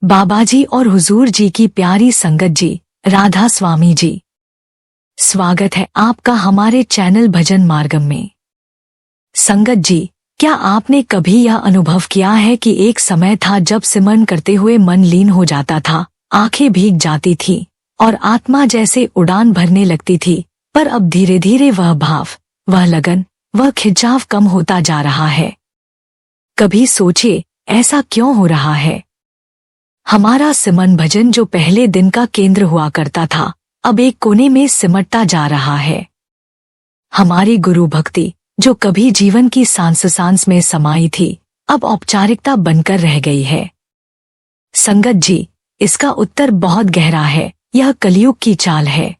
बाबाजी और हुजूर जी की प्यारी संगत जी, राधा स्वामी जी, स्वागत है आपका हमारे चैनल भजन मार्गम में। संगत जी, क्या आपने कभी यह अनुभव किया है कि एक समय था जब सिमरन करते हुए मन लीन हो जाता था, आंखें भीग जाती थी और आत्मा जैसे उड़ान भरने लगती थी, पर अब धीरे धीरे वह भाव, वह लगन, वह खिंचाव कम होता जा रहा है। कभी सोचिए ऐसा क्यों हो रहा है? हमारा सिमरन भजन जो पहले दिन का केंद्र हुआ करता था, अब एक कोने में सिमटता जा रहा है। हमारी गुरु भक्ति जो कभी जीवन की सांस सांस में समाई थी, अब औपचारिकता बनकर रह गई है। संगत जी, इसका उत्तर बहुत गहरा है। यह कलयुग की चाल है।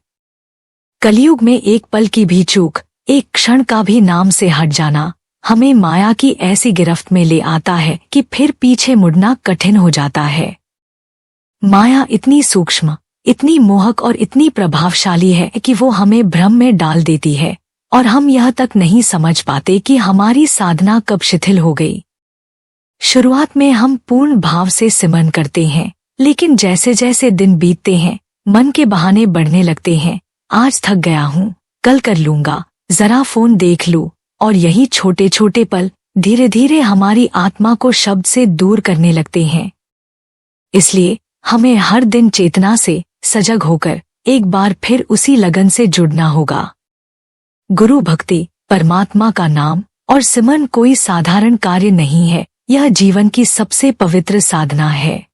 कलयुग में एक पल की भी चूक, एक क्षण का भी नाम से हट जाना हमें माया की ऐसी गिरफ्त में ले आता है कि फिर पीछे मुड़ना कठिन हो जाता है। माया इतनी सूक्ष्म, इतनी मोहक और इतनी प्रभावशाली है कि वो हमें भ्रम में डाल देती है और हम यह तक नहीं समझ पाते कि हमारी साधना कब शिथिल हो गई। शुरुआत में हम पूर्ण भाव से सिमरन करते हैं, लेकिन जैसे जैसे दिन बीतते हैं, मन के बहाने बढ़ने लगते हैं। आज थक गया हूँ, कल कर लूंगा, जरा फोन देख लूं, और यही छोटे छोटे पल धीरे धीरे हमारी आत्मा को शब्द से दूर करने लगते हैं। इसलिए हमें हर दिन चेतना से सजग होकर एक बार फिर उसी लगन से जुड़ना होगा। गुरु भक्ति, परमात्मा का नाम और सिमरन कोई साधारण कार्य नहीं है, यह जीवन की सबसे पवित्र साधना है।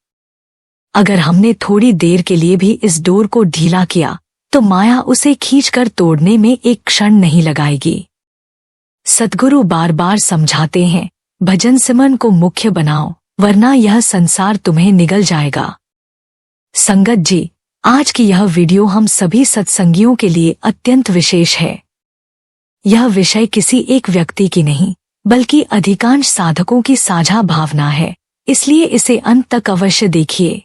अगर हमने थोड़ी देर के लिए भी इस डोर को ढीला किया, तो माया उसे खींचकर तोड़ने में एक क्षण नहीं लगाएगी। सद्गुरु बार बार समझाते हैं, भजन सिमरन को मुख्य बनाओ, वरना यह संसार तुम्हें निगल जाएगा। संगत जी, आज की यह वीडियो हम सभी सत्संगियों के लिए अत्यंत विशेष है। यह विषय किसी एक व्यक्ति की नहीं, बल्कि अधिकांश साधकों की साझा भावना है, इसलिए इसे अंत तक अवश्य देखिए।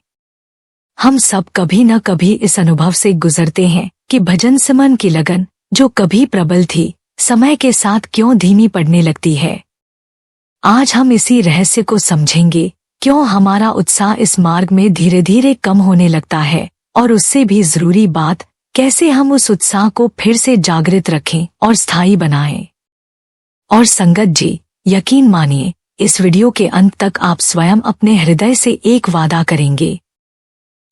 हम सब कभी न कभी इस अनुभव से गुजरते हैं कि भजन सिमरन की लगन जो कभी प्रबल थी, समय के साथ क्यों धीमी पड़ने लगती है। आज हम इसी रहस्य को समझेंगे, क्यों हमारा उत्साह इस मार्ग में धीरे धीरे कम होने लगता है, और उससे भी जरूरी बात, कैसे हम उस उत्साह को फिर से जागृत रखें और स्थायी बनाएं। और संगत जी, यकीन मानिए, इस वीडियो के अंत तक आप स्वयं अपने हृदय से एक वादा करेंगे।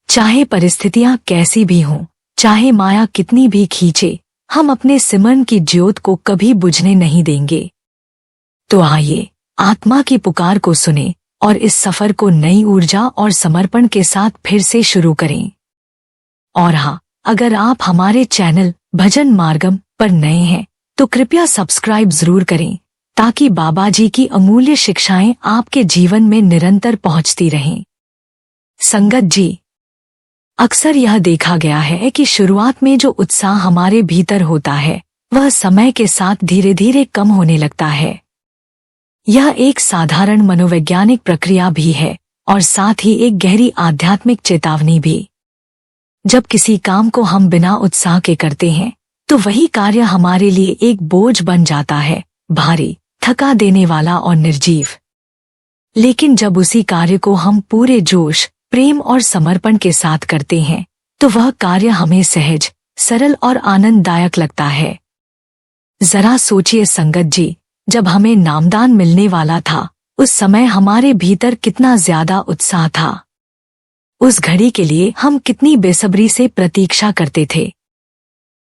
चाहे परिस्थितियां कैसी भी हों, चाहे माया कितनी भी खींचे, हम अपने सिमरन की ज्योत को कभी बुझने नहीं देंगे। तो आइए, आत्मा की पुकार को सुने और इस सफर को नई ऊर्जा और समर्पण के साथ फिर से शुरू करें। और हाँ, अगर आप हमारे चैनल भजन मार्गम पर नए हैं, तो कृपया सब्सक्राइब जरूर करें, ताकि बाबाजी की अमूल्य शिक्षाएं आपके जीवन में निरंतर पहुंचती रहें। संगत जी, अक्सर यह देखा गया है कि शुरुआत में जो उत्साह हमारे भीतर होता है, वह समय के साथ धीरे धीरे कम होने लगता है। यह एक साधारण मनोवैज्ञानिक प्रक्रिया भी है और साथ ही एक गहरी आध्यात्मिक चेतावनी भी। जब किसी काम को हम बिना उत्साह के करते हैं, तो वही कार्य हमारे लिए एक बोझ बन जाता है, भारी, थका देने वाला और निर्जीव। लेकिन जब उसी कार्य को हम पूरे जोश, प्रेम और समर्पण के साथ करते हैं, तो वह कार्य हमें सहज, सरल और आनंददायक लगता है। जरा सोचिए संगत जी, जब हमें नामदान मिलने वाला था, उस समय हमारे भीतर कितना ज्यादा उत्साह था। उस घड़ी के लिए हम कितनी बेसब्री से प्रतीक्षा करते थे।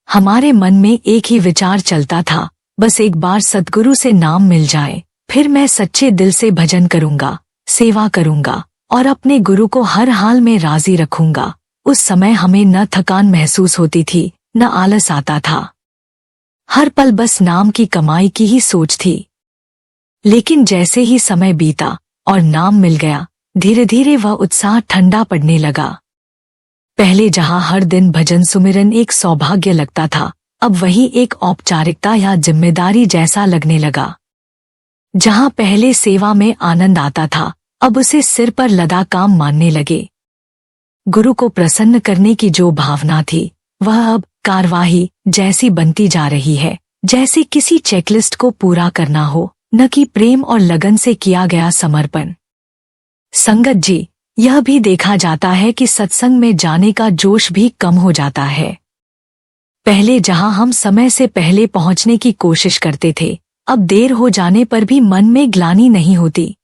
हमारे मन में एक ही विचार चलता था, बस एक बार सद्गुरु से नाम मिल जाए, फिर मैं सच्चे दिल से भजन करूंगा, सेवा करूंगा और अपने गुरु को हर हाल में राजी रखूंगा। उस समय हमें न थकान महसूस होती थी, न आलस आता था। हर पल बस नाम की कमाई की ही सोच थी। लेकिन जैसे ही समय बीता और नाम मिल गया, धीरे धीरे वह उत्साह ठंडा पड़ने लगा। पहले जहां हर दिन भजन सुमिरन एक सौभाग्य लगता था, अब वही एक औपचारिकता या जिम्मेदारी जैसा लगने लगा। जहां पहले सेवा में आनंद आता था, अब उसे सिर पर लदा काम मानने लगे। गुरु को प्रसन्न करने की जो भावना थी, वह अब कार्यवाही जैसी बनती जा रही है, जैसे किसी चेकलिस्ट को पूरा करना हो, न कि प्रेम और लगन से किया गया समर्पण। संगत जी, यह भी देखा जाता है कि सत्संग में जाने का जोश भी कम हो जाता है। पहले जहां हम समय से पहले पहुंचने की कोशिश करते थे, अब देर हो जाने पर भी मन में ग्लानि नहीं होती।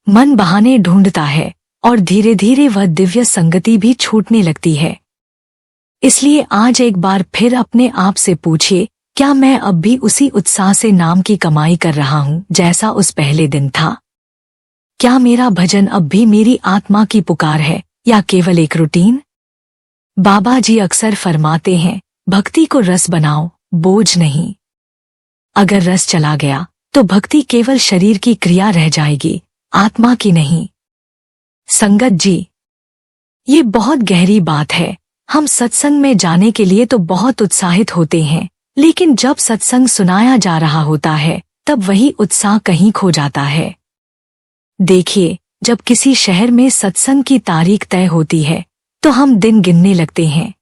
मन बहाने ढूंढता है और धीरे धीरे वह दिव्य संगति भी छूटने लगती है। इसलिए आज एक बार फिर अपने आप से पूछिए, क्या मैं अब भी उसी उत्साह से नाम की कमाई कर रहा हूँ जैसा उस पहले दिन था? क्या मेरा भजन अब भी मेरी आत्मा की पुकार है या केवल एक रूटीन? बाबा जी अक्सर फरमाते हैं, भक्ति को रस बनाओ, बोझ नहीं। अगर रस चला गया तो भक्ति केवल शरीर की क्रिया रह जाएगी, आत्मा की नहीं। संगत जी, ये बहुत गहरी बात है। हम सत्संग में जाने के लिए तो बहुत उत्साहित होते हैं, लेकिन जब सत्संग सुनाया जा रहा होता है तब वही उत्साह कहीं खो जाता है। देखिए, जब किसी शहर में सत्संग की तारीख तय होती है तो हम दिन गिनने लगते हैं।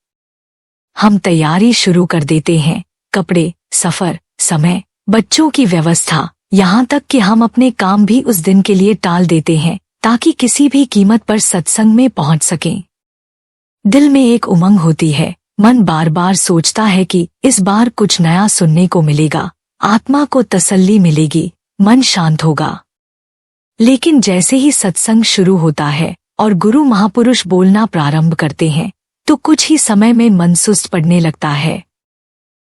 हम तैयारी शुरू कर देते हैं, कपड़े, सफर, समय, बच्चों की व्यवस्था, यहाँ तक कि हम अपने काम भी उस दिन के लिए टाल देते हैं ताकि किसी भी कीमत पर सत्संग में पहुंच सकें। दिल में एक उमंग होती है, मन बार बार सोचता है कि इस बार कुछ नया सुनने को मिलेगा, आत्मा को तसल्ली मिलेगी, मन शांत होगा। लेकिन जैसे ही सत्संग शुरू होता है और गुरु महापुरुष बोलना प्रारंभ करते हैं तो कुछ ही समय में मन सुस्त पड़ने लगता है,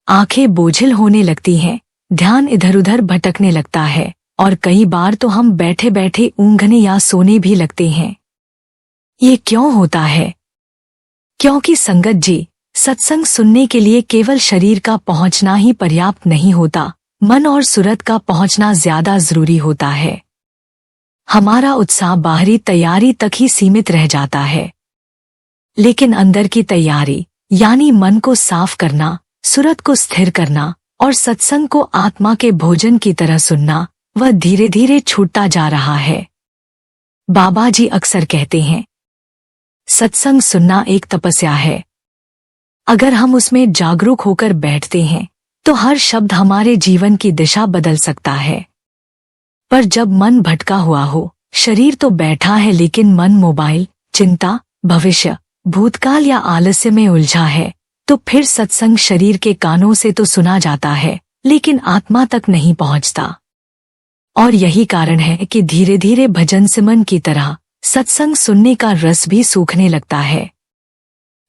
आंखें बोझिल होने लगती हैं, ध्यान इधर उधर भटकने लगता है और कई बार तो हम बैठे बैठे ऊँघने या सोने भी लगते हैं। ये क्यों होता है? क्योंकि संगत जी, सत्संग सुनने के लिए केवल शरीर का पहुंचना ही पर्याप्त नहीं होता, मन और सुरत का पहुंचना ज्यादा जरूरी होता है। हमारा उत्साह बाहरी तैयारी तक ही सीमित रह जाता है, लेकिन अंदर की तैयारी यानी मन को साफ करना, सुरत को स्थिर करना और सत्संग को आत्मा के भोजन की तरह सुनना, वह धीरे धीरे छूटता जा रहा है। बाबा जी अक्सर कहते हैं, सत्संग सुनना एक तपस्या है। अगर हम उसमें जागरूक होकर बैठते हैं तो हर शब्द हमारे जीवन की दिशा बदल सकता है। पर जब मन भटका हुआ हो, शरीर तो बैठा है लेकिन मन मोबाइल, चिंता, भविष्य, भूतकाल या आलस्य में उलझा है, तो फिर सत्संग शरीर के कानों से तो सुना जाता है लेकिन आत्मा तक नहीं पहुंचता। और यही कारण है कि धीरे धीरे भजन सिमरन की तरह सत्संग सुनने का रस भी सूखने लगता है।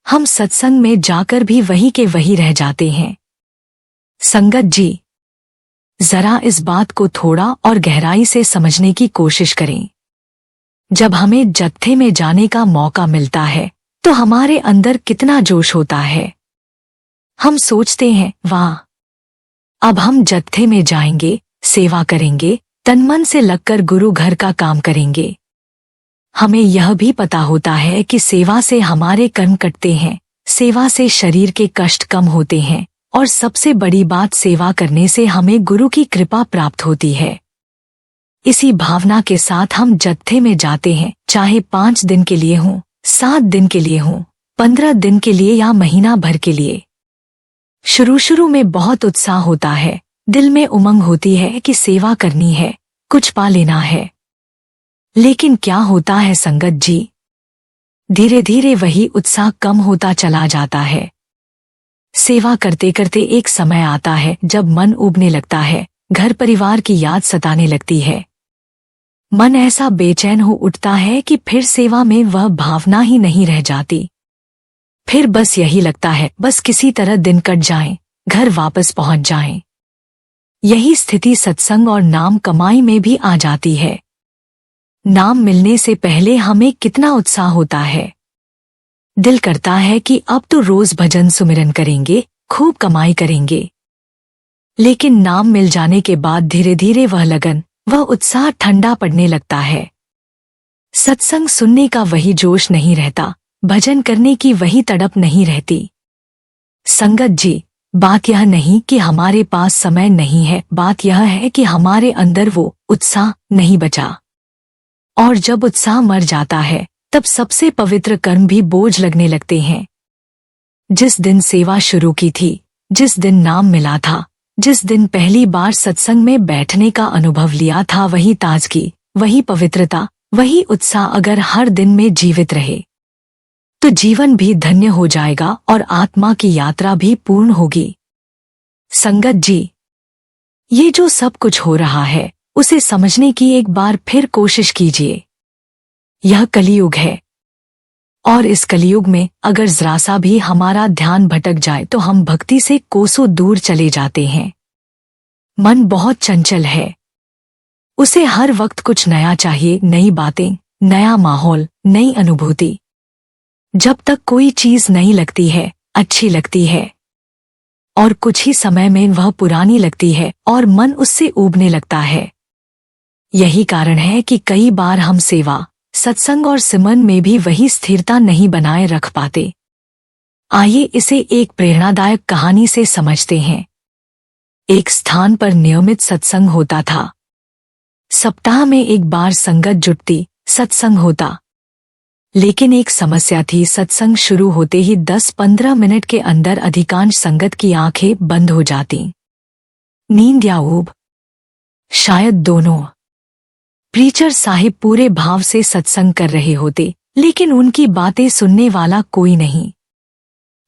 हम सत्संग में जाकर भी वही के वही रह जाते हैं। संगत जी, जरा इस बात को थोड़ा और गहराई से समझने की कोशिश करें। जब हमें जत्थे में जाने का मौका मिलता है तो हमारे अंदर कितना जोश होता है। हम सोचते हैं, वाह, अब हम जत्थे में जाएंगे, सेवा करेंगे, तन मन से लगकर गुरु घर का काम करेंगे। हमें यह भी पता होता है कि सेवा से हमारे कर्म कटते हैं, सेवा से शरीर के कष्ट कम होते हैं और सबसे बड़ी बात, सेवा करने से हमें गुरु की कृपा प्राप्त होती है। इसी भावना के साथ हम जत्थे में जाते हैं, चाहे 5 दिन के लिए हों, 7 दिन के लिए हों, 15 दिन के लिए या महीना भर के लिए। शुरू में बहुत उत्साह होता है, दिल में उमंग होती है कि सेवा करनी है, कुछ पा लेना है। लेकिन क्या होता है संगत जी? धीरे धीरे वही उत्साह कम होता चला जाता है। सेवा करते करते एक समय आता है जब मन ऊबने लगता है, घर परिवार की याद सताने लगती है। मन ऐसा बेचैन हो उठता है कि फिर सेवा में वह भावना ही नहीं रह जाती। फिर बस यही लगता है, बस किसी तरह दिन कट जाएं, घर वापस पहुंच जाएं। यही स्थिति सत्संग और नाम कमाई में भी आ जाती है। नाम मिलने से पहले हमें कितना उत्साह होता है। दिल करता है कि अब तो रोज भजन सुमिरन करेंगे, खूब कमाई करेंगे। लेकिन नाम मिल जाने के बाद धीरे धीरे वह लगन, वह उत्साह ठंडा पड़ने लगता है। सत्संग सुनने का वही जोश नहीं रहता, भजन करने की वही तड़प नहीं रहती। संगत जी, बात यह नहीं कि हमारे पास समय नहीं है, बात यह है कि हमारे अंदर वो उत्साह नहीं बचा। और जब उत्साह मर जाता है तब सबसे पवित्र कर्म भी बोझ लगने लगते हैं। जिस दिन सेवा शुरू की थी, जिस दिन नाम मिला था, जिस दिन पहली बार सत्संग में बैठने का अनुभव लिया था, वही ताजगी, वही पवित्रता, वही उत्साह अगर हर दिन में जीवित रहे तो जीवन भी धन्य हो जाएगा और आत्मा की यात्रा भी पूर्ण होगी। संगत जी, ये जो सब कुछ हो रहा है उसे समझने की एक बार फिर कोशिश कीजिए। यह कलियुग है और इस कलियुग में अगर जरा सा भी हमारा ध्यान भटक जाए तो हम भक्ति से कोसों दूर चले जाते हैं। मन बहुत चंचल है, उसे हर वक्त कुछ नया चाहिए, नई बातें, नया माहौल, नई अनुभूति। जब तक कोई चीज नई लगती है, अच्छी लगती है और कुछ ही समय में वह पुरानी लगती है और मन उससे ऊबने लगता है। यही कारण है कि कई बार हम सेवा, सत्संग और सिमरन में भी वही स्थिरता नहीं बनाए रख पाते। आइए इसे एक प्रेरणादायक कहानी से समझते हैं। एक स्थान पर नियमित सत्संग होता था। सप्ताह में एक बार संगत जुटती, सत्संग होता। लेकिन एक समस्या थी, सत्संग शुरू होते ही 10-15 मिनट के अंदर अधिकांश संगत की आंखें बंद हो जाती। नींद या ऊब, शायद दोनों। प्रीचर साहिब पूरे भाव से सत्संग कर रहे होते, लेकिन उनकी बातें सुनने वाला कोई नहीं।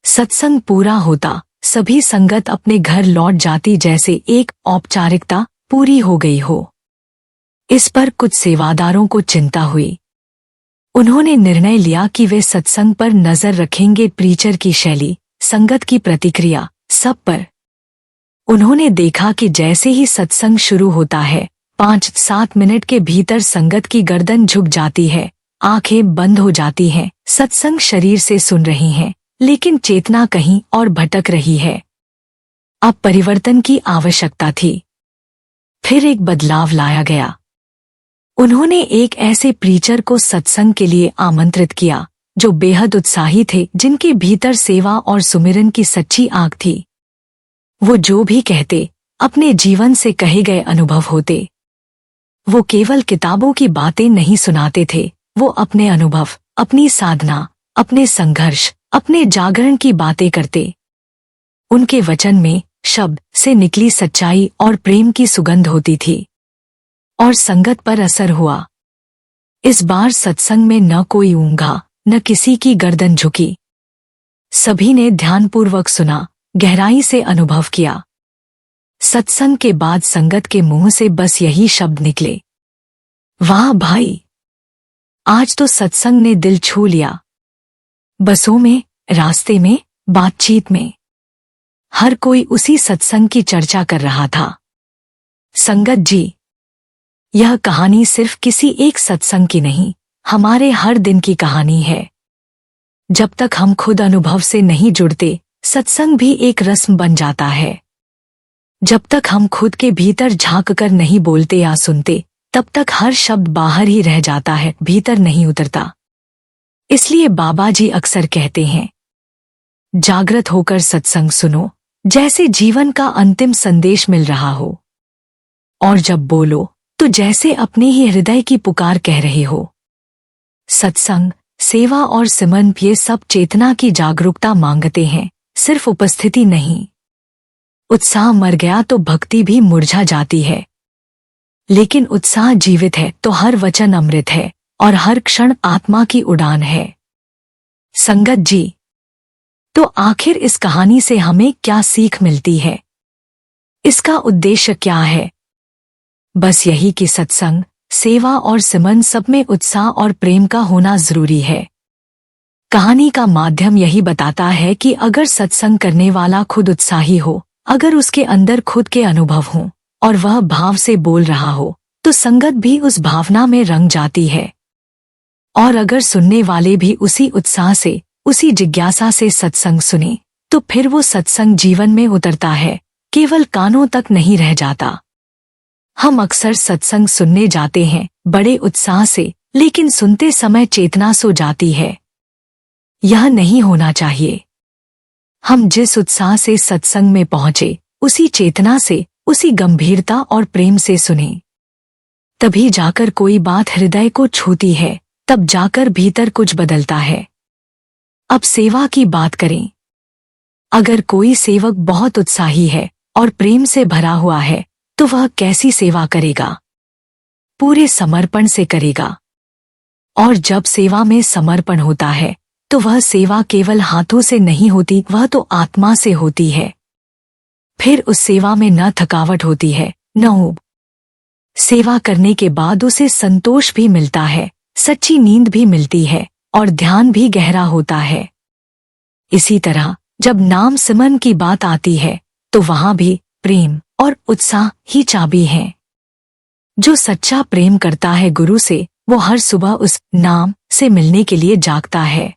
सत्संग पूरा होता, सभी संगत अपने घर लौट जाती जैसे एक औपचारिकता पूरी हो गई हो। इस पर कुछ सेवादारों को चिंता हुई। उन्होंने निर्णय लिया कि वे सत्संग पर नजर रखेंगे। प्रीचर की शैली, संगत की प्रतिक्रिया, सब पर। उन्होंने देखा कि जैसे ही सत्संग शुरू होता है 5-7 मिनट के भीतर संगत की गर्दन झुक जाती है, आंखें बंद हो जाती हैं। सत्संग शरीर से सुन रही हैं, लेकिन चेतना कहीं और भटक रही है। अब परिवर्तन की आवश्यकता थी। फिर एक बदलाव लाया गया। उन्होंने एक ऐसे प्रीचर को सत्संग के लिए आमंत्रित किया जो बेहद उत्साही थे, जिनके भीतर सेवा और सुमिरन की सच्ची आग थी। वो जो भी कहते अपने जीवन से कहे गए अनुभव होते। वो केवल किताबों की बातें नहीं सुनाते थे, वो अपने अनुभव, अपनी साधना, अपने संघर्ष, अपने जागरण की बातें करते। उनके वचन में, शब्द से निकली सच्चाई और प्रेम की सुगंध होती थी और संगत पर असर हुआ। इस बार सत्संग में न कोई ऊंघा, न किसी की गर्दन झुकी। सभी ने ध्यानपूर्वक सुना, गहराई से अनुभव किया। सत्संग के बाद संगत के मुंह से बस यही शब्द निकले, वाह भाई, आज तो सत्संग ने दिल छू लिया। बसों में, रास्ते में, बातचीत में, हर कोई उसी सत्संग की चर्चा कर रहा था। संगत जी, यह कहानी सिर्फ किसी एक सत्संग की नहीं, हमारे हर दिन की कहानी है। जब तक हम खुद अनुभव से नहीं जुड़ते, सत्संग भी एक रस्म बन जाता है। जब तक हम खुद के भीतर झांक कर नहीं बोलते या सुनते, तब तक हर शब्द बाहर ही रह जाता है, भीतर नहीं उतरता। इसलिए बाबा जी अक्सर कहते हैं, जागृत होकर सत्संग सुनो, जैसे जीवन का अंतिम संदेश मिल रहा हो। और जब बोलो तो जैसे अपने ही हृदय की पुकार कह रहे हो। सत्संग, सेवा और सिमरन ये सब चेतना की जागरूकता मांगते हैं, सिर्फ उपस्थिति नहीं। उत्साह मर गया तो भक्ति भी मुरझा जाती है, लेकिन उत्साह जीवित है तो हर वचन अमृत है और हर क्षण आत्मा की उड़ान है। संगत जी, तो आखिर इस कहानी से हमें क्या सीख मिलती है? इसका उद्देश्य क्या है? बस यही कि सत्संग, सेवा और सिमरन सब में उत्साह और प्रेम का होना जरूरी है। कहानी का माध्यम यही बताता है कि अगर सत्संग करने वाला खुद उत्साही हो, अगर उसके अंदर खुद के अनुभव हों और वह भाव से बोल रहा हो, तो संगत भी उस भावना में रंग जाती है। और अगर सुनने वाले भी उसी उत्साह से, उसी जिज्ञासा से सत्संग सुने, तो फिर वो सत्संग जीवन में उतरता है, केवल कानों तक नहीं रह जाता। हम अक्सर सत्संग सुनने जाते हैं बड़े उत्साह से, लेकिन सुनते समय चेतना सो जाती है। यह नहीं होना चाहिए। हम जिस उत्साह से सत्संग में पहुंचे, उसी चेतना से, उसी गंभीरता और प्रेम से सुने। तभी जाकर कोई बात हृदय को छूती है, तब जाकर भीतर कुछ बदलता है। अब सेवा की बात करें। अगर कोई सेवक बहुत उत्साही है और प्रेम से भरा हुआ है, तो वह कैसी सेवा करेगा? पूरे समर्पण से करेगा। और जब सेवा में समर्पण होता है तो वह सेवा केवल हाथों से नहीं होती, वह तो आत्मा से होती है। फिर उस सेवा में न थकावट होती है, न ऊब। सेवा करने के बाद उसे संतोष भी मिलता है, सच्ची नींद भी मिलती है और ध्यान भी गहरा होता है। इसी तरह जब नाम सिमरन की बात आती है तो वहां भी प्रेम और उत्साह ही चाबी है। जो सच्चा प्रेम करता है गुरु से, वो हर सुबह उस नाम से मिलने के लिए जागता है।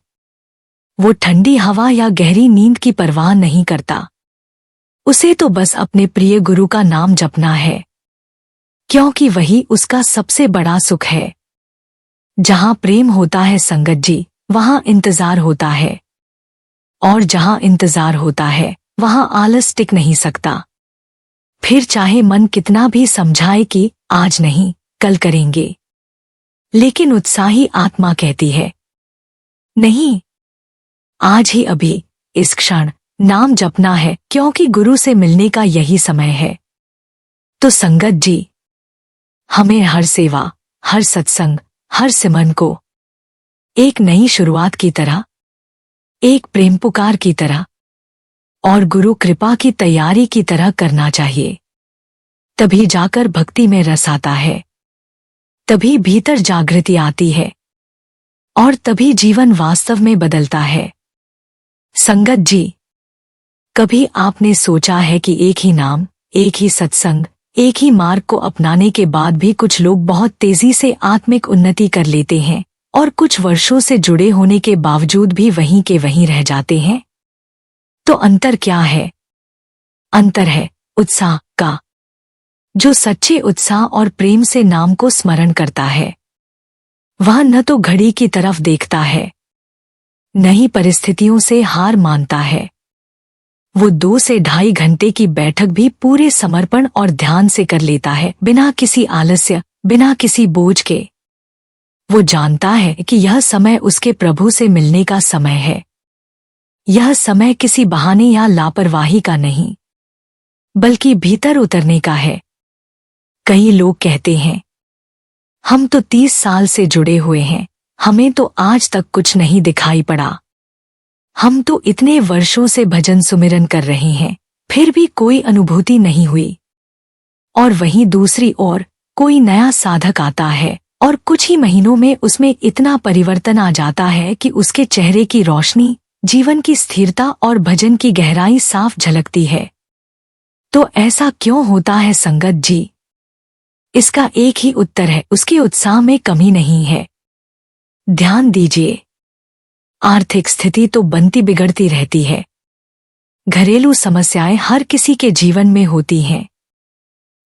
वो ठंडी हवा या गहरी नींद की परवाह नहीं करता। उसे तो बस अपने प्रिय गुरु का नाम जपना है, क्योंकि वही उसका सबसे बड़ा सुख है। जहां प्रेम होता है संगत जी, वहां इंतजार होता है, और जहां इंतजार होता है वहां आलस टिक नहीं सकता। फिर चाहे मन कितना भी समझाए कि आज नहीं, कल करेंगे, लेकिन उत्साही आत्मा कहती है नहीं, आज ही, अभी, इस क्षण नाम जपना है, क्योंकि गुरु से मिलने का यही समय है। तो संगत जी, हमें हर सेवा, हर सत्संग, हर सिमरन को एक नई शुरुआत की तरह, एक प्रेम पुकार की तरह और गुरु कृपा की तैयारी की तरह करना चाहिए। तभी जाकर भक्ति में रस आता है, तभी भीतर जागृति आती है और तभी जीवन वास्तव में बदलता है। संगत जी, कभी आपने सोचा है कि एक ही नाम, एक ही सत्संग, एक ही मार्ग को अपनाने के बाद भी कुछ लोग बहुत तेजी से आत्मिक उन्नति कर लेते हैं और कुछ वर्षों से जुड़े होने के बावजूद भी वहीं के वहीं रह जाते हैं? तो अंतर क्या है? अंतर है उत्साह का। जो सच्चे उत्साह और प्रेम से नाम को स्मरण करता है, वह न तो घड़ी की तरफ देखता है, न ही परिस्थितियों से हार मानता है। वो 2 से ढाई घंटे की बैठक भी पूरे समर्पण और ध्यान से कर लेता है, बिना किसी आलस्य, बिना किसी बोझ के। वो जानता है कि यह समय उसके प्रभु से मिलने का समय है। यह समय किसी बहाने या लापरवाही का नहीं, बल्कि भीतर उतरने का है। कई लोग कहते हैं, हम तो 30 साल से जुड़े हुए हैं, हमें तो आज तक कुछ नहीं दिखाई पड़ा। हम तो इतने वर्षों से भजन सुमिरन कर रहे हैं, फिर भी कोई अनुभूति नहीं हुई। और वहीं दूसरी ओर कोई नया साधक आता है और कुछ ही महीनों में उसमें इतना परिवर्तन आ जाता है कि उसके चेहरे की रोशनी, जीवन की स्थिरता और भजन की गहराई साफ झलकती है। तो ऐसा क्यों होता है संगत जी? इसका एक ही उत्तर है, उसके उत्साह में कमी नहीं है। ध्यान दीजिए, आर्थिक स्थिति तो बनती बिगड़ती रहती है। घरेलू समस्याएं हर किसी के जीवन में होती हैं।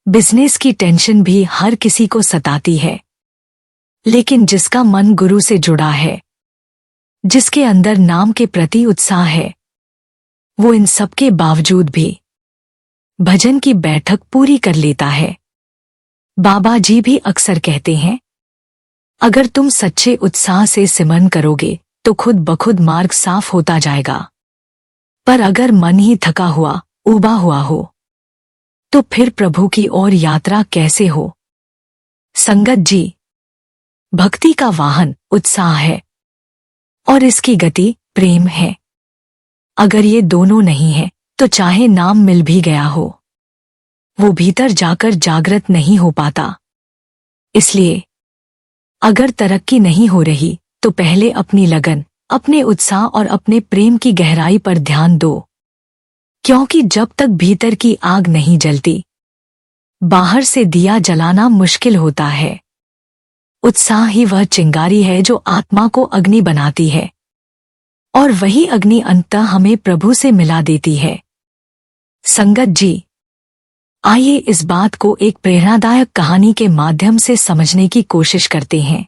बिजनेस की टेंशन भी हर किसी को सताती है। लेकिन जिसका मन गुरु से जुड़ा है, जिसके अंदर नाम के प्रति उत्साह है, वो इन सब के बावजूद भी भजन की बैठक पूरी कर लेता है। बाबा जी भी अक्सर कहते हैं, अगर तुम सच्चे उत्साह से सिमरन करोगे तो खुद बखुद मार्ग साफ होता जाएगा। पर अगर मन ही थका हुआ, उबा हुआ हो, तो फिर प्रभु की ओर यात्रा कैसे हो? संगत जी, भक्ति का वाहन उत्साह है और इसकी गति प्रेम है। अगर ये दोनों नहीं है तो चाहे नाम मिल भी गया हो, वो भीतर जाकर जागृत नहीं हो पाता। इसलिए अगर तरक्की नहीं हो रही तो पहले अपनी लगन, अपने उत्साह और अपने प्रेम की गहराई पर ध्यान दो, क्योंकि जब तक भीतर की आग नहीं जलती, बाहर से दिया जलाना मुश्किल होता है। उत्साह ही वह चिंगारी है जो आत्मा को अग्नि बनाती है और वही अग्नि अंततः हमें प्रभु से मिला देती है। संगत जी, आइए इस बात को एक प्रेरणादायक कहानी के माध्यम से समझने की कोशिश करते हैं।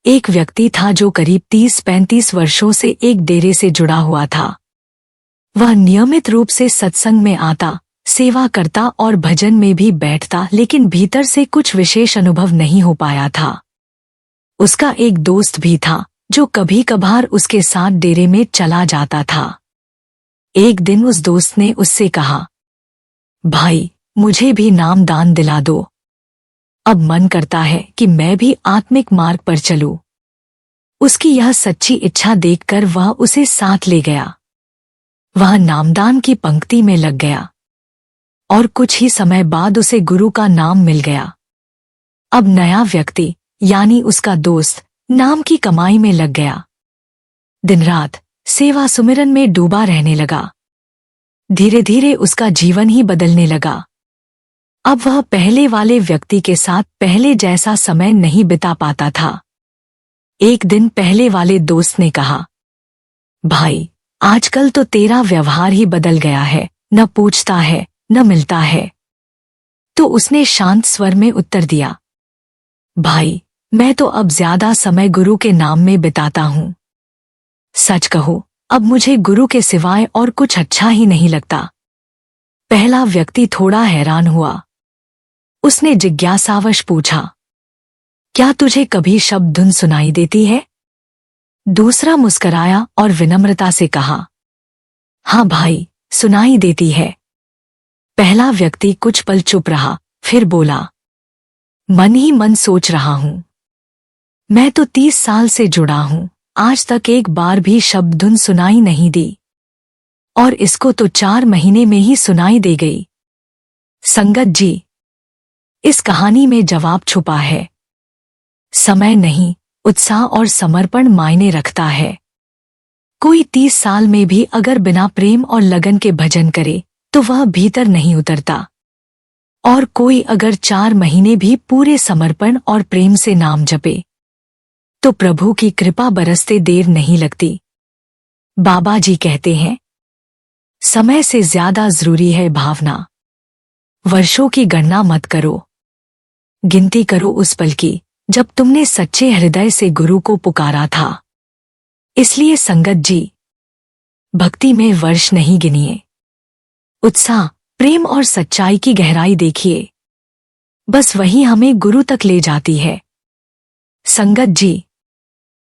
एक व्यक्ति था जो करीब 30-35 वर्षों से एक डेरे से जुड़ा हुआ था। वह नियमित रूप से सत्संग में आता, सेवा करता और भजन में भी बैठता, लेकिन भीतर से कुछ विशेष अनुभव नहीं हो पाया था। उसका एक दोस्त भी था जो कभी कभार उसके साथ डेरे में चला जाता था। एक दिन उस दोस्त ने उससे कहा, भाई, मुझे भी नाम दान दिला दो। अब मन करता है कि मैं भी आत्मिक मार्ग पर चलूं। उसकी यह सच्ची इच्छा देखकर वह उसे साथ ले गया। वह नामदान की पंक्ति में लग गया और कुछ ही समय बाद उसे गुरु का नाम मिल गया। अब नया व्यक्ति यानी उसका दोस्त नाम की कमाई में लग गया। दिन रात सेवा सुमिरन में डूबा रहने लगा। धीरे धीरे उसका जीवन ही बदलने लगा। अब वह पहले वाले व्यक्ति के साथ पहले जैसा समय नहीं बिता पाता था। एक दिन पहले वाले दोस्त ने कहा, भाई आजकल तो तेरा व्यवहार ही बदल गया है, न पूछता है न मिलता है। तो उसने शांत स्वर में उत्तर दिया, भाई मैं तो अब ज्यादा समय गुरु के नाम में बिताता हूँ। सच कहो अब मुझे गुरु के सिवाय और कुछ अच्छा ही नहीं लगता। पहला व्यक्ति थोड़ा हैरान हुआ। उसने जिज्ञासावश पूछा, क्या तुझे कभी शब्द धुन सुनाई देती है? दूसरा मुस्कराया और विनम्रता से कहा, हाँ भाई सुनाई देती है। पहला व्यक्ति कुछ पल चुप रहा, फिर बोला, मन ही मन सोच रहा हूं। मैं तो 30 साल से जुड़ा हूं, आज तक एक बार भी शब्द धुन सुनाई नहीं दी, और इसको तो 4 महीने में ही सुनाई दे गई। संगत जी, इस कहानी में जवाब छुपा है। समय नहीं, उत्साह और समर्पण मायने रखता है। कोई 30 साल में भी अगर बिना प्रेम और लगन के भजन करे तो वह भीतर नहीं उतरता, और कोई अगर 4 महीने भी पूरे समर्पण और प्रेम से नाम जपे तो प्रभु की कृपा बरसते देर नहीं लगती। बाबा जी कहते हैं, समय से ज्यादा जरूरी है भावना। वर्षों की गणना मत करो, गिनती करो उस पल की जब तुमने सच्चे हृदय से गुरु को पुकारा था। इसलिए संगत जी, भक्ति में वर्ष नहीं गिनिए, उत्साह, प्रेम और सच्चाई की गहराई देखिए। बस वही हमें गुरु तक ले जाती है। संगत जी,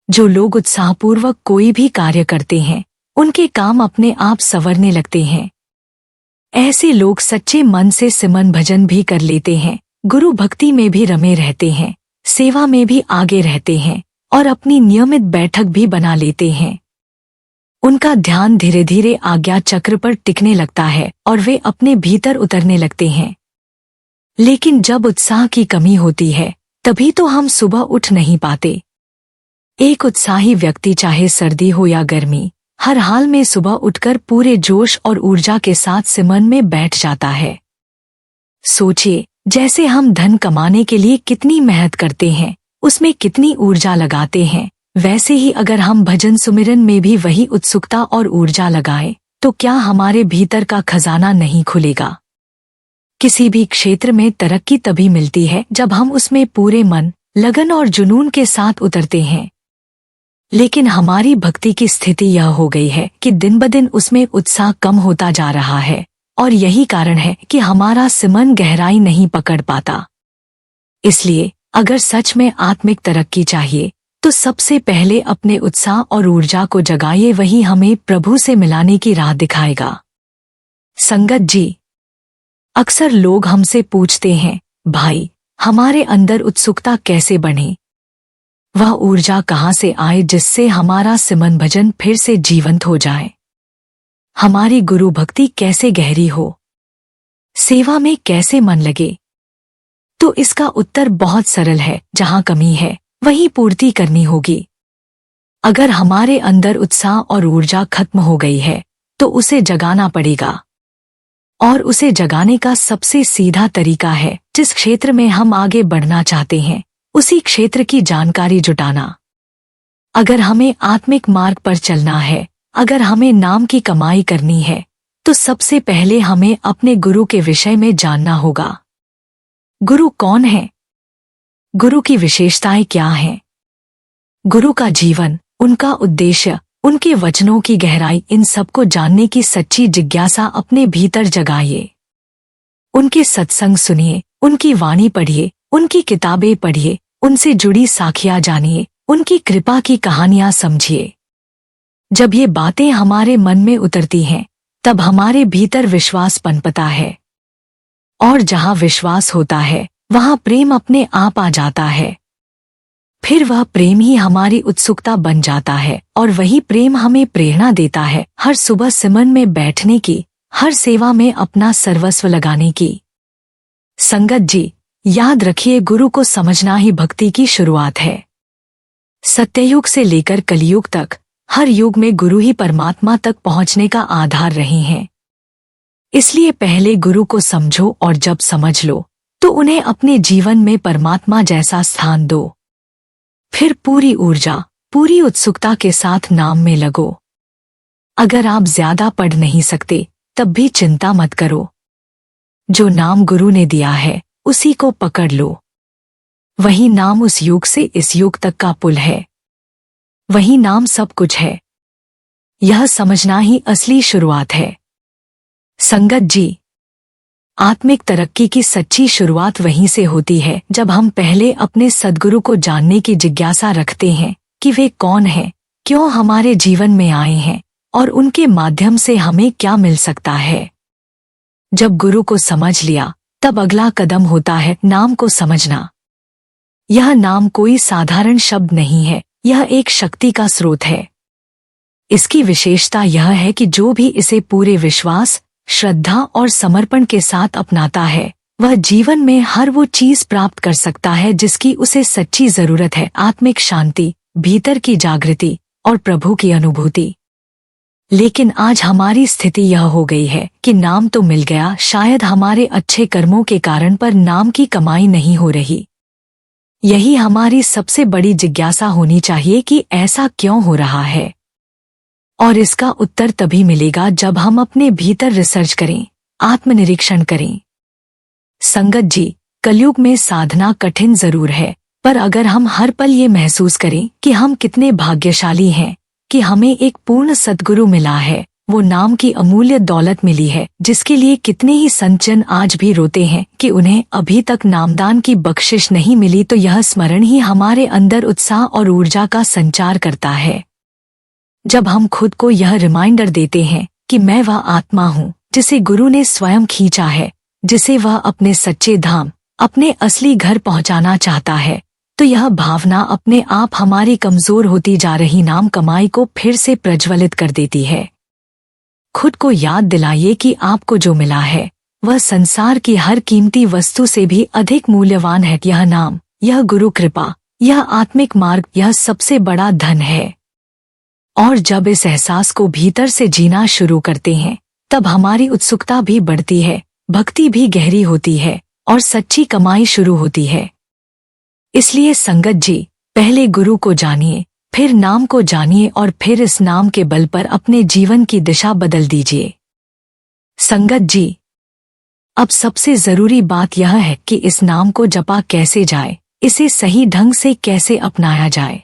जो लोग उत्साहपूर्वक कोई भी कार्य करते हैं उनके काम अपने आप संवरने लगते हैं। ऐसे लोग सच्चे मन से सिमरन भजन भी कर लेते हैं, गुरु भक्ति में भी रमे रहते हैं, सेवा में भी आगे रहते हैं और अपनी नियमित बैठक भी बना लेते हैं। उनका ध्यान धीरे धीरे आज्ञा चक्र पर टिकने लगता है और वे अपने भीतर उतरने लगते हैं। लेकिन जब उत्साह की कमी होती है तभी तो हम सुबह उठ नहीं पाते। एक उत्साही व्यक्ति चाहे सर्दी हो या गर्मी, हर हाल में सुबह उठकर पूरे जोश और ऊर्जा के साथ सिमरन में बैठ जाता है। सोचिए, जैसे हम धन कमाने के लिए कितनी मेहनत करते हैं, उसमें कितनी ऊर्जा लगाते हैं, वैसे ही अगर हम भजन सुमिरन में भी वही उत्सुकता और ऊर्जा लगाएं, तो क्या हमारे भीतर का खजाना नहीं खुलेगा? किसी भी क्षेत्र में तरक्की तभी मिलती है जब हम उसमें पूरे मन, लगन और जुनून के साथ उतरते हैं। लेकिन हमारी भक्ति की स्थिति यह हो गई है कि दिन ब दिन उसमें उत्साह कम होता जा रहा है, और यही कारण है कि हमारा सिमरन गहराई नहीं पकड़ पाता। इसलिए अगर सच में आत्मिक तरक्की चाहिए तो सबसे पहले अपने उत्साह और ऊर्जा को जगाइए, वही हमें प्रभु से मिलाने की राह दिखाएगा। संगत जी, अक्सर लोग हमसे पूछते हैं, भाई हमारे अंदर उत्सुकता कैसे बढ़े? वह ऊर्जा कहाँ से आए जिससे हमारा सिमरन भजन फिर से जीवंत हो जाए? हमारी गुरु भक्ति कैसे गहरी हो? सेवा में कैसे मन लगे? तो इसका उत्तर बहुत सरल है, जहाँ कमी है वहीं पूर्ति करनी होगी। अगर हमारे अंदर उत्साह और ऊर्जा खत्म हो गई है तो उसे जगाना पड़ेगा, और उसे जगाने का सबसे सीधा तरीका है जिस क्षेत्र में हम आगे बढ़ना चाहते हैं उसी क्षेत्र की जानकारी जुटाना। अगर हमें आत्मिक मार्ग पर चलना है, अगर हमें नाम की कमाई करनी है, तो सबसे पहले हमें अपने गुरु के विषय में जानना होगा। गुरु कौन है? गुरु की विशेषताएं क्या हैं? गुरु का जीवन, उनका उद्देश्य, उनके वचनों की गहराई, इन सबको जानने की सच्ची जिज्ञासा अपने भीतर जगाइए। उनके सत्संग सुनिए, उनकी वाणी पढ़िए, उनकी किताबें पढ़िए, उनसे जुड़ी साखियां जानिए, उनकी कृपा की कहानियां समझिए। जब ये बातें हमारे मन में उतरती हैं, तब हमारे भीतर विश्वास पनपता है, और जहां विश्वास होता है वहां प्रेम अपने आप आ जाता है। फिर वह प्रेम ही हमारी उत्सुकता बन जाता है और वही प्रेम हमें प्रेरणा देता है हर सुबह सिमरन में बैठने की, हर सेवा में अपना सर्वस्व लगाने की। संगत जी, याद रखिए, गुरु को समझना ही भक्ति की शुरुआत है। सत्ययुग से लेकर कलयुग तक हर युग में गुरु ही परमात्मा तक पहुंचने का आधार रहे हैं। इसलिए पहले गुरु को समझो और जब समझ लो तो उन्हें अपने जीवन में परमात्मा जैसा स्थान दो। फिर पूरी ऊर्जा, पूरी उत्सुकता के साथ नाम में लगो। अगर आप ज्यादा पढ़ नहीं सकते तब भी चिंता मत करो। जो नाम गुरु ने दिया है उसी को पकड़ लो। वही नाम उस युग से इस युग तक का पुल है। वही नाम सब कुछ है। यह समझना ही असली शुरुआत है। संगत जी, आत्मिक तरक्की की सच्ची शुरुआत वहीं से होती है जब हम पहले अपने सद्गुरु को जानने की जिज्ञासा रखते हैं कि वे कौन हैं, क्यों हमारे जीवन में आए हैं और उनके माध्यम से हमें क्या मिल सकता है। जब गुरु को समझ लिया तब अगला कदम होता है नाम को समझना। यह नाम कोई साधारण शब्द नहीं है, यह एक शक्ति का स्रोत है। इसकी विशेषता यह है कि जो भी इसे पूरे विश्वास, श्रद्धा और समर्पण के साथ अपनाता है वह जीवन में हर वो चीज प्राप्त कर सकता है जिसकी उसे सच्ची जरूरत है। आत्मिक शांति, भीतर की जागृति और प्रभु की अनुभूति। लेकिन आज हमारी स्थिति यह हो गई है कि नाम तो मिल गया, शायद हमारे अच्छे कर्मों के कारण, पर नाम की कमाई नहीं हो रही। यही हमारी सबसे बड़ी जिज्ञासा होनी चाहिए कि ऐसा क्यों हो रहा है। और इसका उत्तर तभी मिलेगा जब हम अपने भीतर रिसर्च करें, आत्मनिरीक्षण करें। संगत जी, कलयुग में साधना कठिन जरूर है, पर अगर हम हर पल ये महसूस करें कि हम कितने भाग्यशाली हैं कि हमें एक पूर्ण सद्गुरु मिला है, वो नाम की अमूल्य दौलत मिली है जिसके लिए कितने ही संतजन आज भी रोते हैं कि उन्हें अभी तक नामदान की बख्शिश नहीं मिली, तो यह स्मरण ही हमारे अंदर उत्साह और ऊर्जा का संचार करता है। जब हम खुद को यह रिमाइंडर देते हैं कि मैं वह आत्मा हूँ जिसे गुरु ने स्वयं खींचा है, जिसे वह अपने सच्चे धाम, अपने असली घर पहुंचाना चाहता है, तो यह भावना अपने आप हमारी कमजोर होती जा रही नाम कमाई को फिर से प्रज्वलित कर देती है। खुद को याद दिलाइए कि आपको जो मिला है वह संसार की हर कीमती वस्तु से भी अधिक मूल्यवान है। यह नाम, यह गुरु कृपा, यह आत्मिक मार्ग, यह सबसे बड़ा धन है। और जब इस एहसास को भीतर से जीना शुरू करते हैं तब हमारी उत्सुकता भी बढ़ती है, भक्ति भी गहरी होती है और सच्ची कमाई शुरू होती है। इसलिए संगत जी, पहले गुरु को जानिए, फिर नाम को जानिए और फिर इस नाम के बल पर अपने जीवन की दिशा बदल दीजिए। संगत जी, अब सबसे जरूरी बात यह है कि इस नाम को जपा कैसे जाए, इसे सही ढंग से कैसे अपनाया जाए।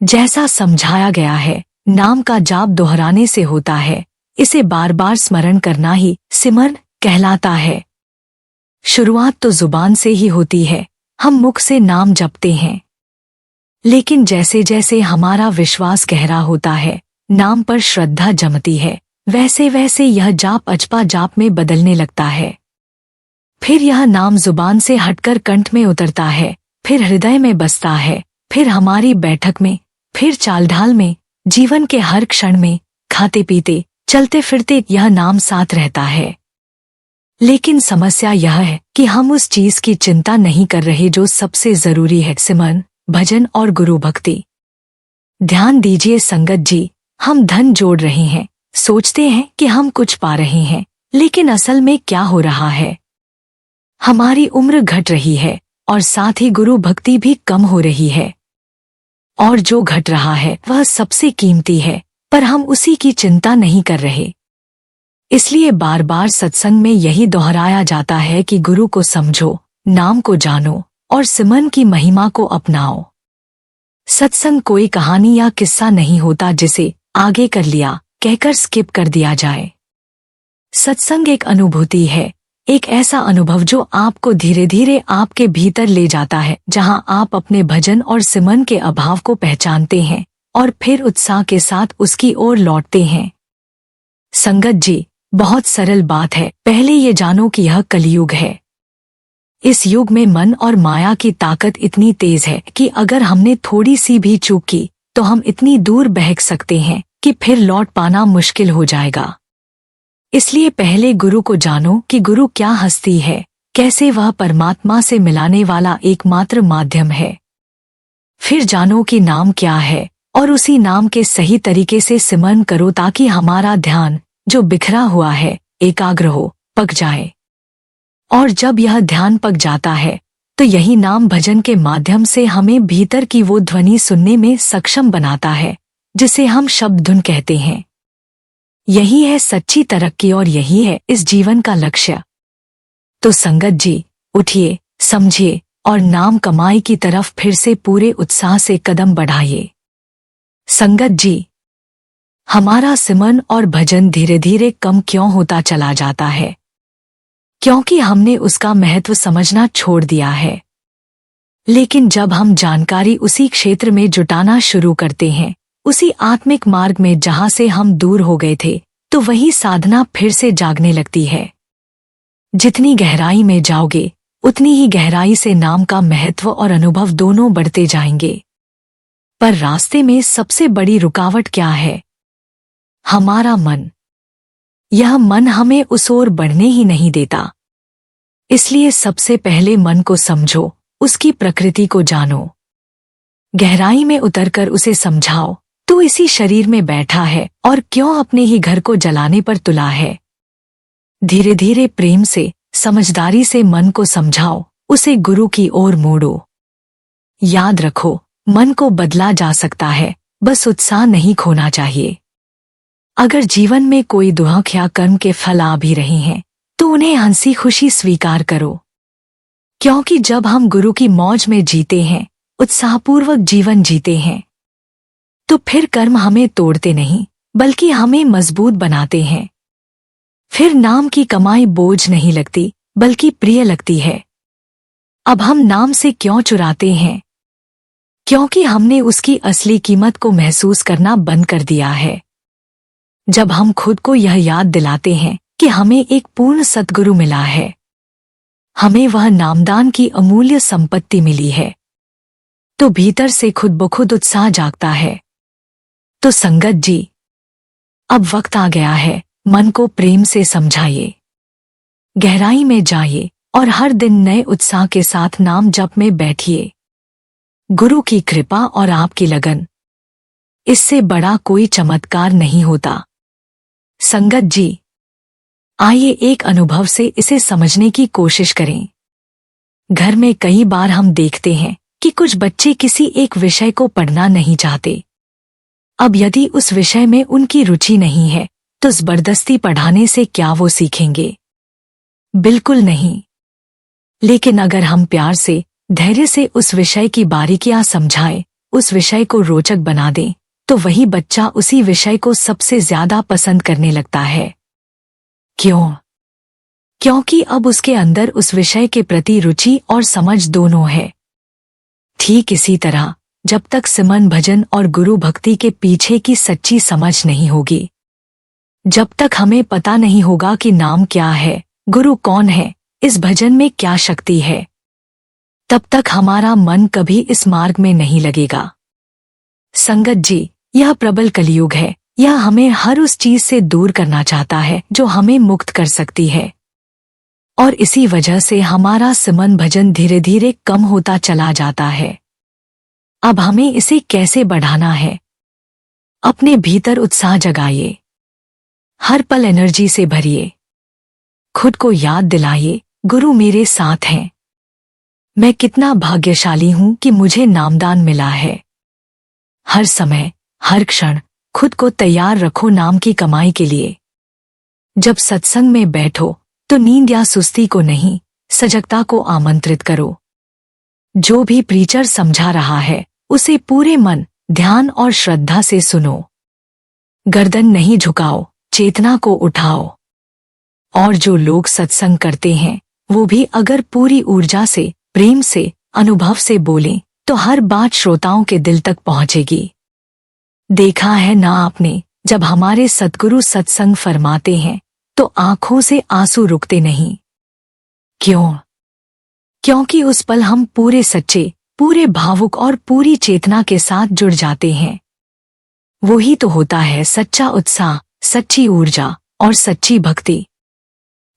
जैसा समझाया गया है, नाम का जाप दोहराने से होता है, इसे बार बार स्मरण करना ही सिमरन कहलाता है। शुरुआत तो जुबान से ही होती है, हम मुख से नाम जपते हैं, लेकिन जैसे जैसे हमारा विश्वास गहरा होता है, नाम पर श्रद्धा जमती है, वैसे वैसे यह जाप अजपा जाप में बदलने लगता है। फिर यह नाम जुबान से हटकर कंठ में उतरता है, फिर हृदय में बसता है, फिर हमारी बैठक में, फिर चालढाल में, जीवन के हर क्षण में, खाते पीते, चलते फिरते यह नाम साथ रहता है। लेकिन समस्या यह है कि हम उस चीज की चिंता नहीं कर रहे जो सबसे जरूरी है, सिमरन, भजन और गुरु भक्ति। ध्यान दीजिए संगत जी, हम धन जोड़ रहे हैं, सोचते हैं कि हम कुछ पा रहे हैं, लेकिन असल में क्या हो रहा है? हमारी उम्र घट रही है और साथ ही गुरु भक्ति भी कम हो रही है। और जो घट रहा है वह सबसे कीमती है, पर हम उसी की चिंता नहीं कर रहे। इसलिए बार बार सत्संग में यही दोहराया जाता है कि गुरु को समझो, नाम को जानो और सिमरन की महिमा को अपनाओ। सत्संग कोई कहानी या किस्सा नहीं होता जिसे आगे कर लिया कहकर स्किप कर दिया जाए। सत्संग एक अनुभूति है, एक ऐसा अनुभव जो आपको धीरे धीरे आपके भीतर ले जाता है, जहां आप अपने भजन और सिमरन के अभाव को पहचानते हैं और फिर उत्साह के साथ उसकी ओर लौटते हैं। संगत जी, बहुत सरल बात है, पहले ये जानो कि यह कलयुग है। इस युग में मन और माया की ताकत इतनी तेज है कि अगर हमने थोड़ी सी भी चूक की तो हम इतनी दूर बहक सकते हैं कि फिर लौट पाना मुश्किल हो जाएगा। इसलिए पहले गुरु को जानो कि गुरु क्या हस्ती है, कैसे वह परमात्मा से मिलाने वाला एकमात्र माध्यम है। फिर जानो कि नाम क्या है और उसी नाम के सही तरीके से सिमरन करो ताकि हमारा ध्यान जो बिखरा हुआ है एकाग्र हो, पक जाए। और जब यह ध्यान पक जाता है तो यही नाम भजन के माध्यम से हमें भीतर की वो ध्वनि सुनने में सक्षम बनाता है जिसे हम शब्द धुन कहते हैं। यही है सच्ची तरक्की और यही है इस जीवन का लक्ष्य। तो संगत जी, उठिए, समझिए और नाम कमाई की तरफ फिर से पूरे उत्साह से कदम बढ़ाइए। संगत जी, हमारा सिमरन और भजन धीरे धीरे कम क्यों होता चला जाता है? क्योंकि हमने उसका महत्व समझना छोड़ दिया है। लेकिन जब हम जानकारी उसी क्षेत्र में जुटाना शुरू करते हैं, उसी आत्मिक मार्ग में जहां से हम दूर हो गए थे, तो वही साधना फिर से जागने लगती है। जितनी गहराई में जाओगे उतनी ही गहराई से नाम का महत्व और अनुभव दोनों बढ़ते जाएंगे। पर रास्ते में सबसे बड़ी रुकावट क्या है? हमारा मन। यह मन हमें उस ओर बढ़ने ही नहीं देता। इसलिए सबसे पहले मन को समझो, उसकी प्रकृति को जानो। गहराई में उतरकर उसे समझाओ, तू इसी शरीर में बैठा है और क्यों अपने ही घर को जलाने पर तुला है। धीरे धीरे प्रेम से, समझदारी से मन को समझाओ, उसे गुरु की ओर मोड़ो। याद रखो, मन को बदला जा सकता है, बस उत्साह नहीं खोना चाहिए। अगर जीवन में कोई दुख या कर्म के फल आ भी रहे हैं तो उन्हें हंसी खुशी स्वीकार करो, क्योंकि जब हम गुरु की मौज में जीते हैं, उत्साहपूर्वक जीवन जीते हैं, तो फिर कर्म हमें तोड़ते नहीं बल्कि हमें मजबूत बनाते हैं। फिर नाम की कमाई बोझ नहीं लगती बल्कि प्रिय लगती है। अब हम नाम से क्यों चुराते हैं? क्योंकि हमने उसकी असली कीमत को महसूस करना बंद कर दिया है। जब हम खुद को यह याद दिलाते हैं कि हमें एक पूर्ण सद्गुरु मिला है, हमें वह नामदान की अमूल्य संपत्ति मिली है, तो भीतर से खुद ब खुद उत्साह जागता है। तो संगत जी, अब वक्त आ गया है, मन को प्रेम से समझाइए, गहराई में जाइए और हर दिन नए उत्साह के साथ नाम जप में बैठिए। गुरु की कृपा और आपकी लगन, इससे बड़ा कोई चमत्कार नहीं होता। संगत जी, आइए एक अनुभव से इसे समझने की कोशिश करें। घर में कई बार हम देखते हैं कि कुछ बच्चे किसी एक विषय को पढ़ना नहीं चाहते। अब यदि उस विषय में उनकी रुचि नहीं है तो जबरदस्ती पढ़ाने से क्या वो सीखेंगे? बिल्कुल नहीं। लेकिन अगर हम प्यार से, धैर्य से उस विषय की बारीकियां समझाएं, उस विषय को रोचक बना दें, तो वही बच्चा उसी विषय को सबसे ज्यादा पसंद करने लगता है। क्यों? क्योंकि अब उसके अंदर उस विषय के प्रति रुचि और समझ दोनों है। ठीक इसी तरह जब तक सिमरन भजन और गुरु भक्ति के पीछे की सच्ची समझ नहीं होगी, जब तक हमें पता नहीं होगा कि नाम क्या है, गुरु कौन है, इस भजन में क्या शक्ति है, तब तक हमारा मन कभी इस मार्ग में नहीं लगेगा। संगत जी, यह प्रबल कलयुग है। यह हमें हर उस चीज से दूर करना चाहता है जो हमें मुक्त कर सकती है, और इसी वजह से हमारा सिमरन भजन धीरे धीरे कम होता चला जाता है। अब हमें इसे कैसे बढ़ाना है? अपने भीतर उत्साह जगाइए, हर पल एनर्जी से भरिए, खुद को याद दिलाइए, गुरु मेरे साथ हैं। मैं कितना भाग्यशाली हूं कि मुझे नामदान मिला है। हर समय, हर क्षण खुद को तैयार रखो नाम की कमाई के लिए। जब सत्संग में बैठो तो नींद या सुस्ती को नहीं, सजगता को आमंत्रित करो। जो भी प्रीचर समझा रहा है उसे पूरे मन, ध्यान और श्रद्धा से सुनो। गर्दन नहीं झुकाओ, चेतना को उठाओ। और जो लोग सत्संग करते हैं वो भी अगर पूरी ऊर्जा से, प्रेम से, अनुभव से बोलें तो हर बात श्रोताओं के दिल तक पहुंचेगी। देखा है ना आपने, जब हमारे सद्गुरु सत्संग फरमाते हैं तो आंखों से आंसू रुकते नहीं। क्यों? क्योंकि उस पल हम पूरे सच्चे, पूरे भावुक और पूरी चेतना के साथ जुड़ जाते हैं। वही तो होता है सच्चा उत्साह, सच्ची ऊर्जा और सच्ची भक्ति।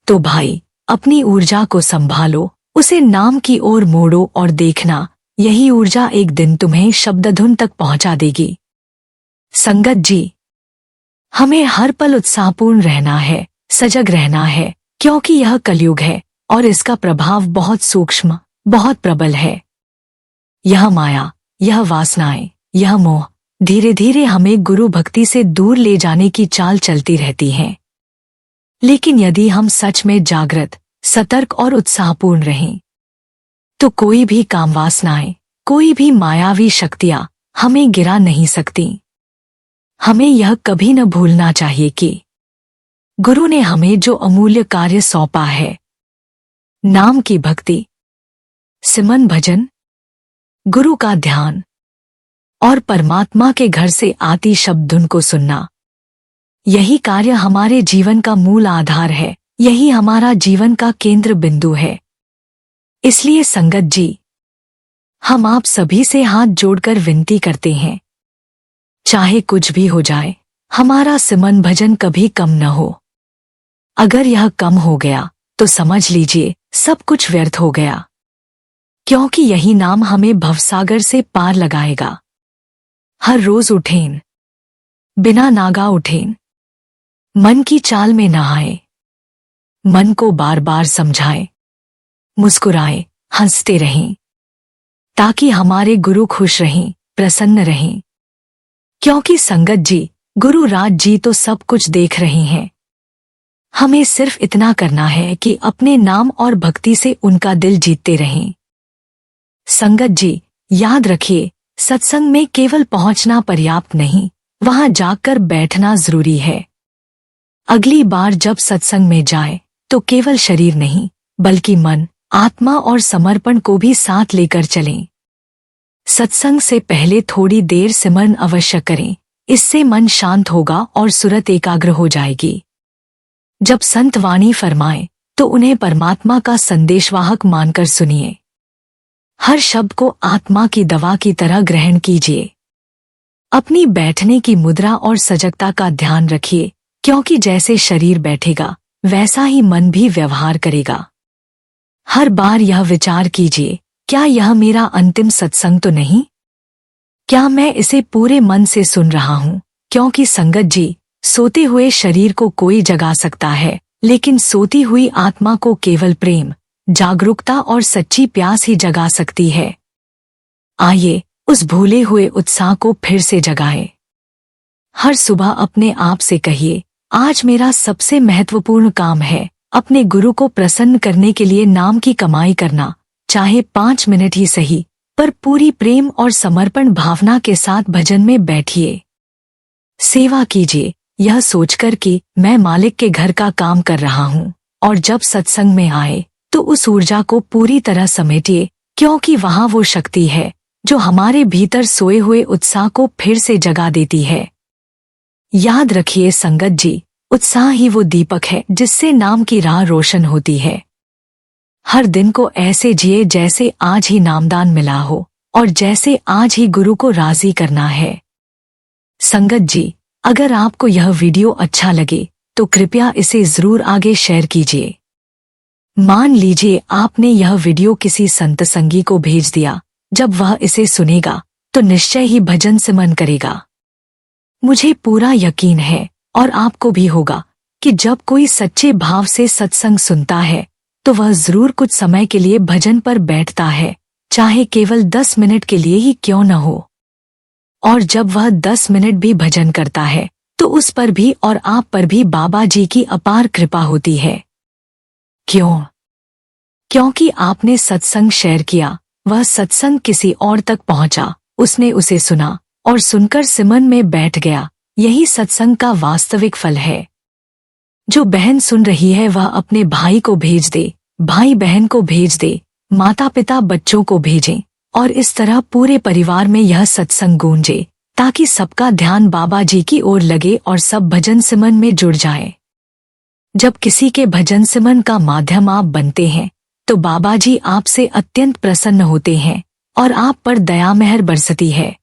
तो भाई, अपनी ऊर्जा को संभालो, उसे नाम की ओर मोड़ो और देखना, यही ऊर्जा एक दिन तुम्हें शब्दधुन तक पहुंचा देगी। संगत जी, हमें हर पल उत्साहपूर्ण रहना है, सजग रहना है, क्योंकि यह कलयुग है और इसका प्रभाव बहुत सूक्ष्म, बहुत प्रबल है। यह माया, यह वासनाएं, यह मोह धीरे धीरे हमें गुरु भक्ति से दूर ले जाने की चाल चलती रहती हैं। लेकिन यदि हम सच में जागृत, सतर्क और उत्साहपूर्ण रहें, तो कोई भी काम वासनाएं, कोई भी मायावी शक्तियां हमें गिरा नहीं सकती। हमें यह कभी न भूलना चाहिए कि गुरु ने हमें जो अमूल्य कार्य सौंपा है, नाम की भक्ति, सिमरन भजन, गुरु का ध्यान और परमात्मा के घर से आती शब्द धुन को सुनना, यही कार्य हमारे जीवन का मूल आधार है, यही हमारा जीवन का केंद्र बिंदु है। इसलिए संगत जी, हम आप सभी से हाथ जोड़कर विनती करते हैं, चाहे कुछ भी हो जाए, हमारा सिमरन भजन कभी कम न हो। अगर यह कम हो गया तो समझ लीजिए सब कुछ व्यर्थ हो गया, क्योंकि यही नाम हमें भवसागर से पार लगाएगा। हर रोज उठें, बिना नागा उठें, मन की चाल में नहाएं, मन को बार बार समझाएं, मुस्कुराएं, हंसते रहें, ताकि हमारे गुरु खुश रहें, प्रसन्न रहें। क्योंकि संगत जी, गुरु राज जी तो सब कुछ देख रहे हैं। हमें सिर्फ इतना करना है कि अपने नाम और भक्ति से उनका दिल जीतते रहें। संगत जी, याद रखिए, सत्संग में केवल पहुंचना पर्याप्त नहीं, वहां जाकर बैठना जरूरी है। अगली बार जब सत्संग में जाए तो केवल शरीर नहीं, बल्कि मन, आत्मा और समर्पण को भी साथ लेकर चलें। सत्संग से पहले थोड़ी देर सिमरन अवश्य करें, इससे मन शांत होगा और सुरत एकाग्र हो जाएगी। जब संत वाणी फरमाएं तो उन्हें परमात्मा का संदेशवाहक मानकर सुनिए। हर शब्द को आत्मा की दवा की तरह ग्रहण कीजिए। अपनी बैठने की मुद्रा और सजगता का ध्यान रखिए, क्योंकि जैसे शरीर बैठेगा वैसा ही मन भी व्यवहार करेगा। हर बार यह विचार कीजिए, क्या यह मेरा अंतिम सत्संग तो नहीं? क्या मैं इसे पूरे मन से सुन रहा हूँ? क्योंकि संगत जी, सोते हुए शरीर को कोई जगा सकता है, लेकिन सोती हुई आत्मा को केवल प्रेम, जागरूकता और सच्ची प्यास ही जगा सकती है। आइए, उस भूले हुए उत्साह को फिर से जगाएं। हर सुबह अपने आप से कहिए, आज मेरा सबसे महत्वपूर्ण काम है अपने गुरु को प्रसन्न करने के लिए नाम की कमाई करना, चाहे 5 मिनट ही सही, पर पूरी प्रेम और समर्पण भावना के साथ भजन में बैठिए। सेवा कीजिए, यह सोचकर कि मैं मालिक के घर का काम कर रहा हूँ, और जब सत्संग में आए तो उस ऊर्जा को पूरी तरह समेटिए, क्योंकि वहाँ वो शक्ति है जो हमारे भीतर सोए हुए उत्साह को फिर से जगा देती है। याद रखिए संगत जी, उत्साह ही वो दीपक है जिससे नाम की राह रोशन होती है। हर दिन को ऐसे जिए जैसे आज ही नामदान मिला हो, और जैसे आज ही गुरु को राजी करना है। संगत जी, अगर आपको यह वीडियो अच्छा लगे तो कृपया इसे जरूर आगे शेयर कीजिए। मान लीजिए आपने यह वीडियो किसी संत संगी को भेज दिया, जब वह इसे सुनेगा तो निश्चय ही भजन सिमरन करेगा। मुझे पूरा यकीन है, और आपको भी होगा, कि जब कोई सच्चे भाव से सत्संग सुनता है तो वह जरूर कुछ समय के लिए भजन पर बैठता है, चाहे केवल 10 मिनट के लिए ही क्यों न हो। और जब वह 10 मिनट भी भजन करता है तो उस पर भी और आप पर भी बाबा जी की अपार कृपा होती है। क्यों? क्योंकि आपने सत्संग शेयर किया, वह सत्संग किसी और तक पहुंचा, उसने उसे सुना और सुनकर सिमरन में बैठ गया। यही सत्संग का वास्तविक फल है। जो बहन सुन रही है वह अपने भाई को भेज दे, भाई बहन को भेज दे, माता पिता बच्चों को भेजें, और इस तरह पूरे परिवार में यह सत्संग गूंजे, ताकि सबका ध्यान बाबा जी की ओर लगे और सब भजन सिमरन में जुड़ जाए। जब किसी के भजन सिमरन का माध्यम आप बनते हैं तो तो बाबा जी आपसे अत्यंत प्रसन्न होते हैं और आप पर दया मेहर बरसती है।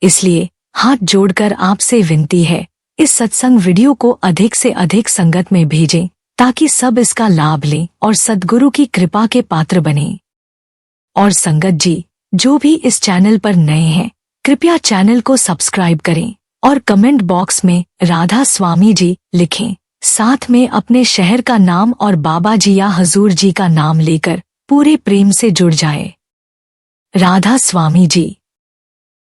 इसलिए हाथ जोड़कर आपसे विनती है, इस सत्संग वीडियो को अधिक से अधिक संगत में भेजें ताकि सब इसका लाभ लें और सद्गुरु की कृपा के पात्र बनें। और संगत जी, जो भी इस चैनल पर नए हैं, कृपया चैनल को सब्सक्राइब करें और कमेंट बॉक्स में राधा स्वामी जी लिखें। साथ में अपने शहर का नाम और बाबा जी या हजूर जी का नाम लेकर पूरे प्रेम से जुड़ जाए। राधा स्वामी जी।